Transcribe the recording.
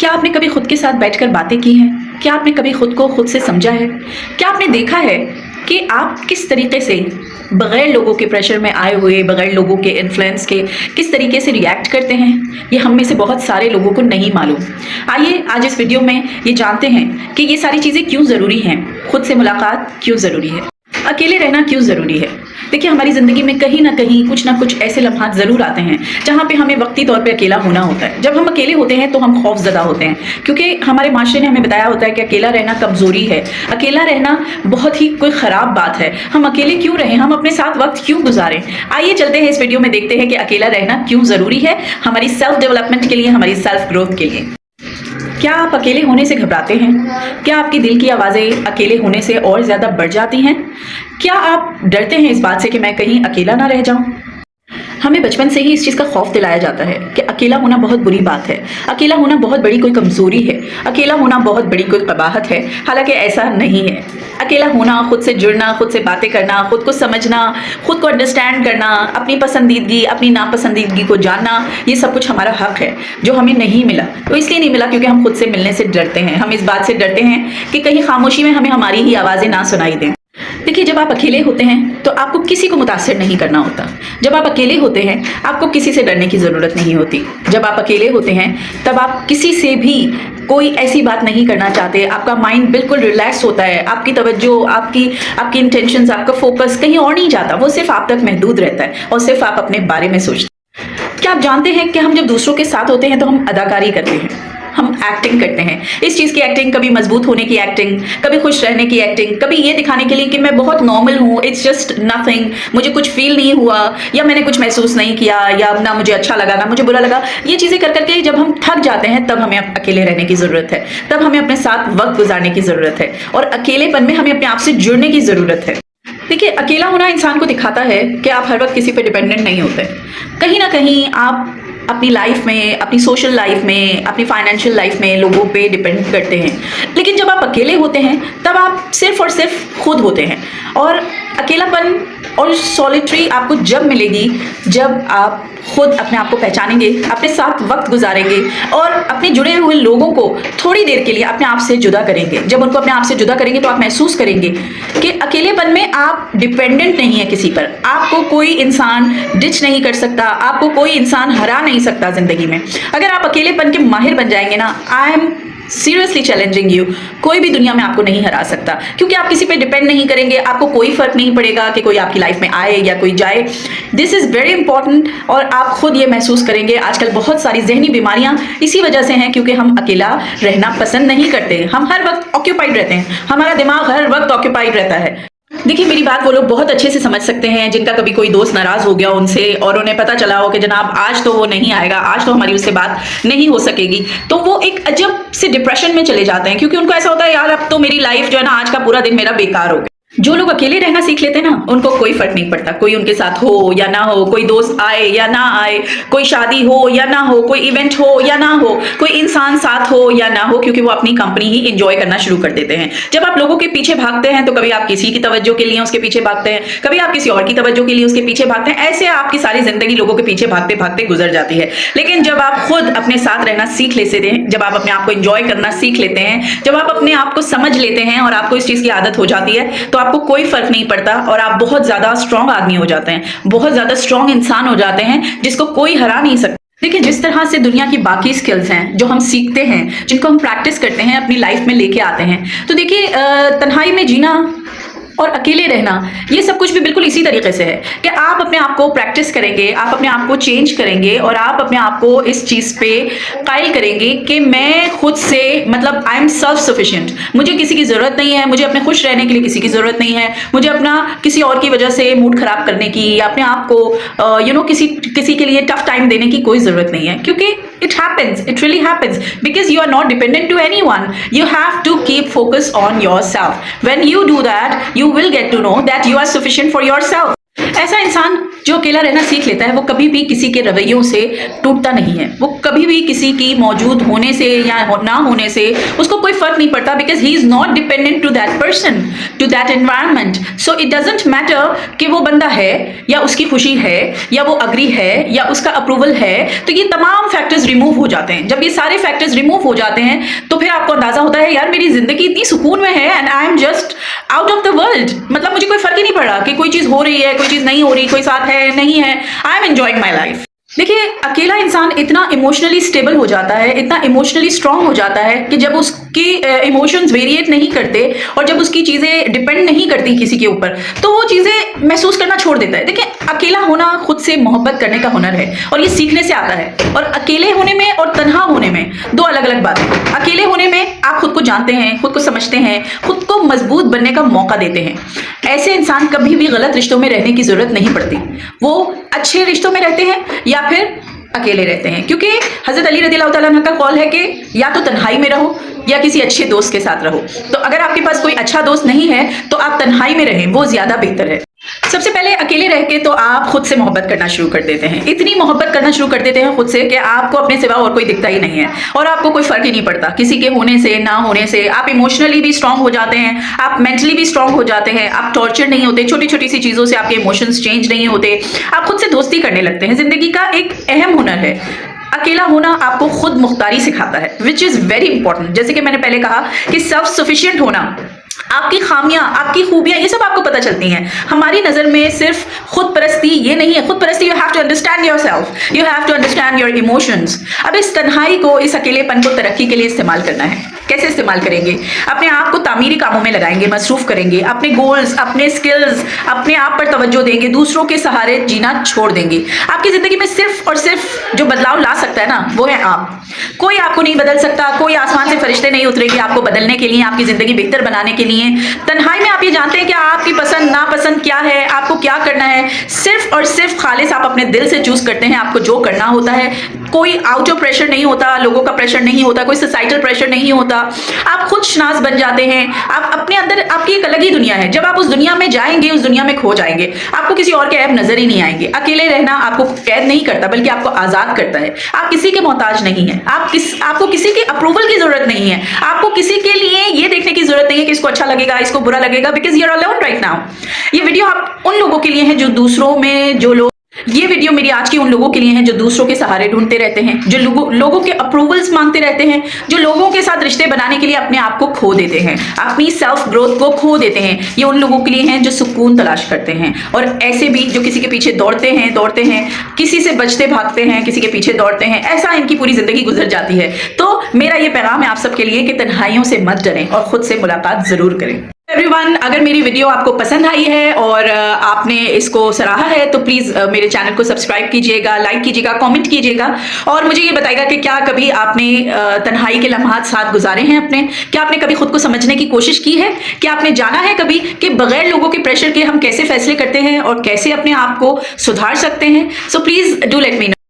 क्या आपने कभी खुद के साथ बैठकर बातें की हैं? क्या आपने कभी खुद को खुद से समझा है? क्या आपने देखा है कि आप किस तरीके से बगैर लोगों के प्रेशर में आए हुए, बगैर लोगों के इन्फ्लुएंस के किस तरीके से रिएक्ट करते हैं? ये हम में से बहुत सारे लोगों को नहीं मालूम। आइए आज इस वीडियो में ये जानते हैं कि ये सारी चीज़ें क्यों ज़रूरी हैं, खुद से मुलाकात क्यों ज़रूरी है, अकेले रहना क्यों ज़रूरी है। देखिए, हमारी ज़िंदगी में कहीं ना कहीं कुछ ना कुछ ऐसे लम्हात ज़रूर आते हैं जहाँ पे हमें वक्ती तौर पे अकेला होना होता है। जब हम अकेले होते हैं तो हम खौफज़दा होते हैं, क्योंकि हमारे माशरे ने हमें बताया होता है कि अकेला रहना कमज़ोरी है, अकेला रहना बहुत ही कोई ख़राब बात है। हम अकेले क्यों रहें, हम अपने साथ वक्त क्यों गुजारें। आइए चलते हैं इस वीडियो में, देखते हैं कि अकेला रहना क्यों ज़रूरी है हमारी सेल्फ डेवलपमेंट के लिए, हमारी सेल्फ ग्रोथ के लिए। क्या आप अकेले होने से घबराते हैं? क्या आपकी दिल की आवाज़ें अकेले होने से और ज़्यादा बढ़ जाती हैं? क्या आप डरते हैं इस बात से कि मैं कहीं अकेला ना रह जाऊं? हमें बचपन से ही इस चीज़ का खौफ दिलाया जाता है कि अकेला होना बहुत बुरी बात है, अकेला होना बहुत बड़ी कोई कमज़ोरी है, अकेला होना बहुत बड़ी कोई कबाहत है। हालांकि ऐसा नहीं है। अकेला होना, खुद से जुड़ना, खुद से बातें करना, खुद को समझना, खुद को अंडरस्टैंड करना, अपनी पसंदीदगी, अपनी नापसंदीदगी को जानना, ये सब कुछ हमारा हक है जो हमें नहीं मिला। तो इसलिए नहीं मिला क्योंकि हम खुद से मिलने से डरते हैं। हम इस बात से डरते हैं कि कहीं खामोशी में हमें हमारी ही आवाज़ें ना सुनाई दें। देखिए, जब आप अकेले होते हैं तो आपको किसी को मुतासिर नहीं करना होता। जब आप अकेले होते हैं आपको किसी से डरने की ज़रूरत नहीं होती। जब आप अकेले होते हैं तब आप किसी से भी कोई ऐसी बात नहीं करना चाहते। आपका माइंड बिल्कुल रिलैक्स होता है, आपकी तवज्जो, आपकी इंटेंशंस, आपका फोकस कहीं और नहीं जाता, वो सिर्फ आप तक महदूद रहता है और सिर्फ आप अपने बारे में सोचते हैं। क्या आप जानते हैं कि हम जब दूसरों के साथ होते हैं तो हम अदाकारी करते हैं, हम एक्टिंग करते हैं। इस चीज़ की एक्टिंग, कभी मजबूत होने की एक्टिंग, कभी खुश रहने की एक्टिंग, कभी ये दिखाने के लिए कि मैं बहुत नॉर्मल हूँ, इट्स जस्ट नथिंग, मुझे कुछ फील नहीं हुआ, या मैंने कुछ महसूस नहीं किया, या ना मुझे अच्छा लगा ना मुझे बुरा लगा। ये चीज़ें कर करके जब हम थक जाते हैं तब हमें अकेले रहने की ज़रूरत है, तब हमें अपने साथ वक्त गुजारने की ज़रूरत है और अकेलेपन में हमें अपने आप से जुड़ने की ज़रूरत है। देखिए, अकेला होना इंसान को दिखाता है कि आप हर वक्त किसी पे डिपेंडेंट नहीं होते। कहीं ना कहीं आप अपनी लाइफ में, अपनी सोशल लाइफ में, अपनी फाइनेंशियल लाइफ में लोगों पे डिपेंड करते हैं। लेकिन जब आप अकेले होते हैं तब आप सिर्फ और सिर्फ खुद होते हैं। और अकेलापन और सॉलिटरी आपको जब मिलेगी जब आप खुद अपने आप को पहचानेंगे, अपने साथ वक्त गुजारेंगे और अपने जुड़े हुए लोगों को थोड़ी देर के लिए अपने आप से जुदा करेंगे। जब उनको अपने आप से जुदा करेंगे तो आप महसूस करेंगे कि अकेलेपन में आप डिपेंडेंट नहीं है किसी पर। आपको कोई इंसान डिच नहीं कर सकता, आपको कोई इंसान हरा नहीं सकता जिंदगी में। अगर आप अकेलेपन के माहिर बन जाएंगे ना, I am seriously challenging you, कोई भी दुनिया में आपको नहीं हरा सकता, क्योंकि आप किसी पे डिपेंड नहीं करेंगे। आपको कोई फर्क नहीं पड़ेगा कि कोई आपकी लाइफ में आए या कोई जाए। This is very important. और आप खुद ये महसूस करेंगे, आजकल बहुत सारी जहनी बीमारियां इसी वजह से हैं क्योंकि हम अकेला रहना पसंद नहीं करते। हम हर वक्त ऑक्यूपाइड रहते हैं, हमारा दिमाग हर वक्त ऑक्यूपाइड रहता है। देखिए, मेरी बात वो लोग बहुत अच्छे से समझ सकते हैं जिनका कभी कोई दोस्त नाराज हो गया उनसे और उन्हें पता चला हो कि जनाब आज तो वो नहीं आएगा, आज तो हमारी उससे बात नहीं हो सकेगी, तो वो एक अजब से डिप्रेशन में चले जाते हैं क्योंकि उनको ऐसा होता है यार अब तो मेरी लाइफ जो है ना, आज का पूरा दिन मेरा बेकार हो गया। जो लोग अकेले रहना सीख लेते हैं ना, उनको कोई फर्क नहीं पड़ता कोई उनके साथ हो या ना हो, कोई दोस्त आए या ना आए, कोई शादी हो या ना हो, कोई इवेंट हो या ना हो, कोई इंसान साथ हो या ना हो, क्योंकि वो अपनी कंपनी ही एंजॉय करना शुरू कर देते हैं। जब आप लोगों के पीछे भागते हैं तो कभी आप किसी की तवज्जो के लिए उसके पीछे भागते हैं, कभी आप किसी और की तवज्जो के लिए उसके पीछे भागते हैं। ऐसे आपकी सारी जिंदगी लोगों के पीछे भागते भागते गुजर जाती है। लेकिन जब आप खुद अपने साथ रहना सीख लेते हैं, जब आप अपने आप को एंजॉय करना सीख लेते हैं, जब आप अपने आप को समझ लेते हैं और आपको इस चीज की आदत हो जाती है, तो आपको कोई फर्क नहीं पड़ता और आप बहुत ज्यादा स्ट्रांग आदमी हो जाते हैं, बहुत ज्यादा स्ट्रांग इंसान हो जाते हैं जिसको कोई हरा नहीं सकता। देखिए, जिस तरह से दुनिया की बाकी स्किल्स हैं जो हम सीखते हैं, जिनको हम प्रैक्टिस करते हैं, अपनी लाइफ में लेके आते हैं, तो देखिए तन्हाई में जीना और अकेले रहना, ये सब कुछ भी बिल्कुल इसी तरीके से है कि आप अपने आप को प्रैक्टिस करेंगे, आप अपने आप को चेंज करेंगे और आप अपने आप को इस चीज़ पे कायल करेंगे कि मैं खुद से, मतलब आई एम सेल्फ सफिशिएंट, मुझे किसी की ज़रूरत नहीं है, मुझे अपने खुश रहने के लिए किसी की ज़रूरत नहीं है, मुझे अपना किसी और की वजह से मूड खराब करने की या अपने आप को किसी के लिए टफ टाइम देने की कोई ज़रूरत नहीं है, क्योंकि it happens, it really happens because you are not dependent to anyone. You have to keep focus on yourself. When you do that, you will get to know that you are sufficient for yourself. ऐसा इंसान जो अकेला रहना सीख लेता है वो कभी भी किसी के रवैयों से टूटता नहीं है, वो कभी भी किसी की मौजूद होने से या ना होने से उसको कोई फर्क नहीं पड़ता, because he is not dependent to that person, to that environment. So it doesn't matter कि वो बंदा है या उसकी खुशी है या वो अग्री है या उसका अप्रूवल है, तो ये तमाम फैक्टर्स रिमूव हो जाते हैं। जब ये सारे फैक्टर्स रिमूव हो जाते हैं तो फिर आपको अंदाजा होता है यार मेरी जिंदगी इतनी सुकून में है and I am just out of the world. मतलब मुझे कोई फर्क ही नहीं पड़ रहा कि कोई चीज हो रही है, कोई चीज नहीं हो रही, कोई साथ है नहीं है, I am enjoying my life. देखिए, अकेला इंसान इतना इमोशनली स्टेबल हो जाता है, इतना इमोशनली स्ट्रांग हो जाता है कि जब उसकी इमोशंस वेरिएट नहीं करते और जब उसकी चीज़ें डिपेंड नहीं करती किसी के ऊपर, तो वो चीज़ें महसूस करना छोड़ देता है। देखिए, अकेला होना खुद से मोहब्बत करने का हुनर है और ये सीखने से आता है। और अकेले होने में और तन्हा होने में दो अलग अलग बातें हैं। अकेले होने में आप खुद को जानते हैं, खुद को समझते हैं, खुद को मजबूत बनने का मौका देते हैं। ऐसे इंसान कभी भी गलत रिश्तों में रहने की जरूरत नहीं पड़ती। वो अच्छे रिश्तों में रहते हैं या फिर अकेले रहते हैं, क्योंकि हजरत अली रज़ी अल्लाह तआला अन्हु का कौल है कि या तो तन्हाई में रहो या किसी अच्छे दोस्त के साथ रहो। तो अगर आपके पास कोई अच्छा दोस्त नहीं है तो आप तन्हाई में रहें, वो ज्यादा बेहतर है। सबसे पहले अकेले रह के तो आप खुद से मोहब्बत करना शुरू कर देते हैं, इतनी मोहब्बत करना शुरू कर देते हैं खुद से कि आपको अपने सिवा और कोई दिखता ही नहीं है और आपको कोई फर्क ही नहीं पड़ता किसी के होने से ना होने से। आप इमोशनली भी स्ट्रांग हो जाते हैं, आप मेंटली भी स्ट्रांग हो जाते हैं, आप टॉर्चर नहीं होते, छोटी छोटी सी चीजों से आपके इमोशंस चेंज नहीं होते, आप खुद से दोस्ती करने लगते हैं। जिंदगी का एक अहम हुनर है अकेला होना, आपको खुद मुख्तारी सिखाता है, विच इज वेरी इंपॉर्टेंट। जैसे कि मैंने पहले कहा कि सेल्फ सफिशिएंट होना, आपकी खामियां, आपकी खूबियां, ये सब आपको पता चलती हैं। हमारी नजर में सिर्फ खुद परस्ती ये नहीं है। खुद परस्ती, you have to understand yourself, you have to understand your emotions. अब इस तन्हाई को, इस अकेलेपन को तरक्की के लिए इस्तेमाल करना है। कैसे इस्तेमाल करेंगे? अपने आप को तामीरी कामों में लगाएंगे, मसरूफ करेंगे, अपने गोल्स, अपने स्किल्स, अपने आप पर तवज्जो देंगे, दूसरों के सहारे जीना छोड़ देंगे। आपकी जिंदगी में सिर्फ और सिर्फ जो बदलाव ला सकता है ना, वो है आप। कोई आपको नहीं बदल सकता, कोई आसमान से फरिश्ते नहीं उतरेंगे आपको बदलने के लिए, आपकी जिंदगी बेहतर बनाने के लिए। तन्हाई में आप ये जानते हैं कि आपकी पसंद नापसंद क्या है, आपको क्या करना है। सिर्फ और सिर्फ खालिस आप अपने दिल से चूज करते हैं आपको जो करना होता है। कोई आउट ऑफ प्रेशर नहीं होता, लोगों का प्रेशर नहीं होता, कोई सोसाइटल प्रेशर नहीं होता। आप खुद शनास बन जाते हैं। आप अपने अंदर, आपकी एक अलग ही दुनिया है। जब आप उस दुनिया में जाएंगे, उस दुनिया में खो जाएंगे, आपको किसी और के ऐब नजर ही नहीं आएंगे। अकेले रहना आपको कैद नहीं करता, बल्कि आपको आजाद करता है। आप किसी के मोहताज नहीं है, आपको किसी के अप्रूवल की जरूरत नहीं है, आपको किसी के लिए ये देखने की जरूरत नहीं है कि इसको अच्छा लगेगा, इसको बुरा लगेगा, because you are alone right now. ये वीडियो आप उन लोगों के लिए है जो दूसरों में, ये वीडियो मेरी आज की उन लोगों के लिए है जो दूसरों के सहारे ढूंढते रहते हैं, जो लोगों के अप्रूवल्स मांगते रहते हैं, जो लोगों के साथ रिश्ते बनाने के लिए अपने आप को खो देते हैं, अपनी सेल्फ ग्रोथ को खो देते हैं। ये उन लोगों के लिए हैं जो सुकून तलाश करते हैं। और ऐसे भी जो किसी के पीछे दौड़ते हैं, किसी से बचते भागते हैं, किसी के पीछे दौड़ते हैं, ऐसा इनकी पूरी जिंदगी गुजर जाती है। तो मेरा ये पैगाम है आप सबके लिए कि तन्हाइयों से मत डरें और खुद से मुलाकात जरूर करें। एवरीवन, अगर मेरी वीडियो आपको पसंद आई है और आपने इसको सराहा है तो प्लीज़ मेरे चैनल को सब्सक्राइब कीजिएगा, लाइक कीजिएगा, कमेंट कीजिएगा और मुझे ये बताइएगा कि क्या कभी आपने तन्हाई के लम्हात साथ गुजारे हैं अपने? क्या आपने कभी खुद को समझने की कोशिश की है? क्या आपने जाना है कभी कि बगैर लोगों के प्रेशर के हम कैसे फैसले करते हैं और कैसे अपने आप को सुधार सकते हैं? So please do let me know.